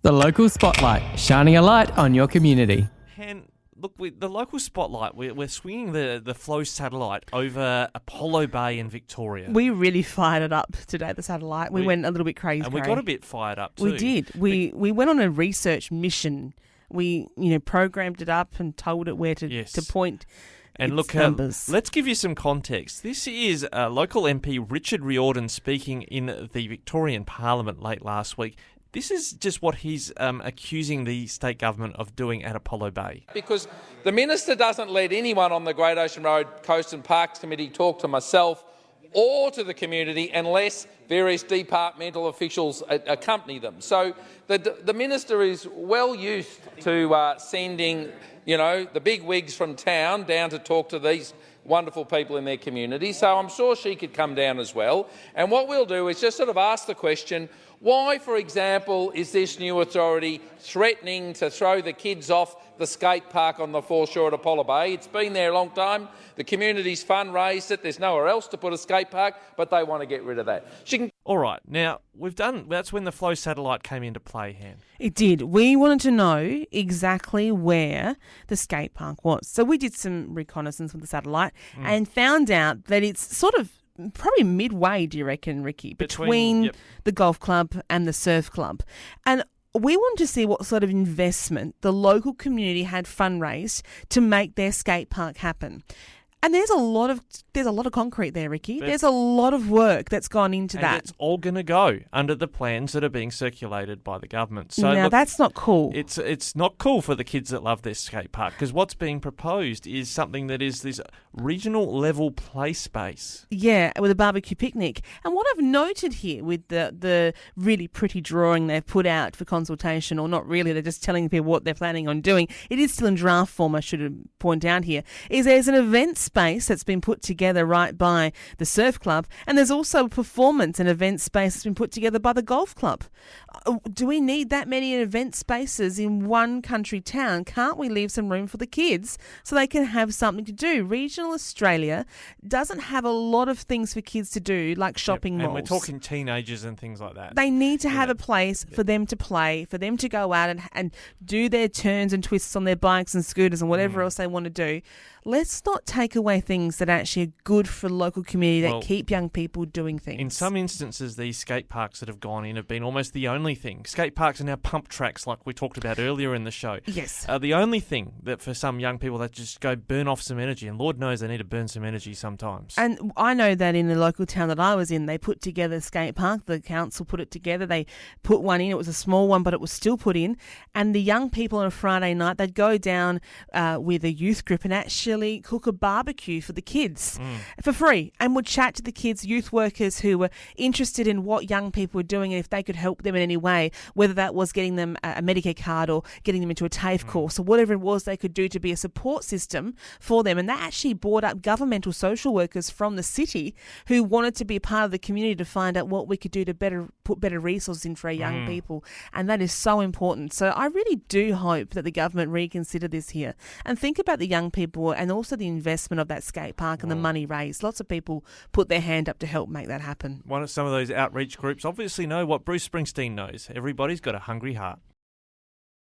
The local spotlight, shining a light on your community. And look, the local spotlight, we're swinging the Flow satellite over Apollo Bay in Victoria. We really fired it up today, the satellite. We went a little bit crazy. And we got a bit fired up too. We did. We went on a research mission. We, programmed it up and told it where to point. And look, let's give you some context. This is local MP Richard Riordan speaking in the Victorian Parliament late last week. This is just what he's accusing the state government of doing at Apollo Bay. Because the minister doesn't let anyone on the Great Ocean Road Coast and Parks Committee talk to myself or to the community unless various departmental officials accompany them. So the minister is well used to sending, the big wigs from town down to talk to these wonderful people in their community. So I'm sure she could come down as well. And what we'll do is just sort of ask the question, why, for example, is this new authority threatening to throw the kids off the skate park on the foreshore at Apollo Bay? It's been there a long time. The community's fundraised it. There's nowhere else to put a skate park, but they want to get rid of that. All right, now, that's when the Flow satellite came into play, Han. It did. We wanted to know exactly where the skate park was. So we did some reconnaissance with the satellite and found out that it's sort of probably midway, do you reckon, Ricky, between the golf club and the surf club. And we wanted to see what sort of investment the local community had fundraised to make their skate park happen. And there's a lot of concrete there, Ricky. There's a lot of work that's gone into that. And it's all going to go under the plans that are being circulated by the government. So now, that's not cool. It's not cool for the kids that love their skate park, because what's being proposed is something that is this regional level play space. Yeah, with a barbecue picnic. And what I've noted here with the really pretty drawing they've put out for consultation, or not really, they're just telling people what they're planning on doing. It is still in draft form, I should point out here, is there's an event space that's been put together right by the surf club, and there's also a performance and event space that's been put together by the golf club. Do we need that many event spaces in one country town? Can't we leave some room for the kids so they can have something to do? Regional Australia doesn't have a lot of things for kids to do, like shopping malls. And we're talking teenagers and things like that. They need to have a place for them to play, for them to go out and do their turns and twists on their bikes and scooters and whatever else they want to do. Let's not take away things that actually are good for the local community, that keep young people doing things. In some instances, these skate parks that have gone in have been almost the only thing. Skate parks are now pump tracks, like we talked about earlier in the show. Yes. The only thing that for some young people that just go burn off some energy, and Lord knows they need to burn some energy sometimes. And I know that in the local town that I was in, they put together a skate park. The council put it together. They put one in. It was a small one, but it was still put in. And the young people on a Friday night, they'd go down with a youth group and actually cook a barbecue for the kids for free, and would chat to the kids, youth workers who were interested in what young people were doing and if they could help them in any way, whether that was getting them a Medicare card or getting them into a TAFE course or whatever it was they could do to be a support system for them. And that actually brought up governmental social workers from the city who wanted to be part of the community to find out what we could do to put better resources in for our young people. And that is so important. So I really do hope that the government reconsider this here and think about the young people and also the investment of that skate park and the money raised. Lots of people put their hand up to help make that happen. Some of those outreach groups obviously know what Bruce Springsteen knows. Everybody's got a hungry heart.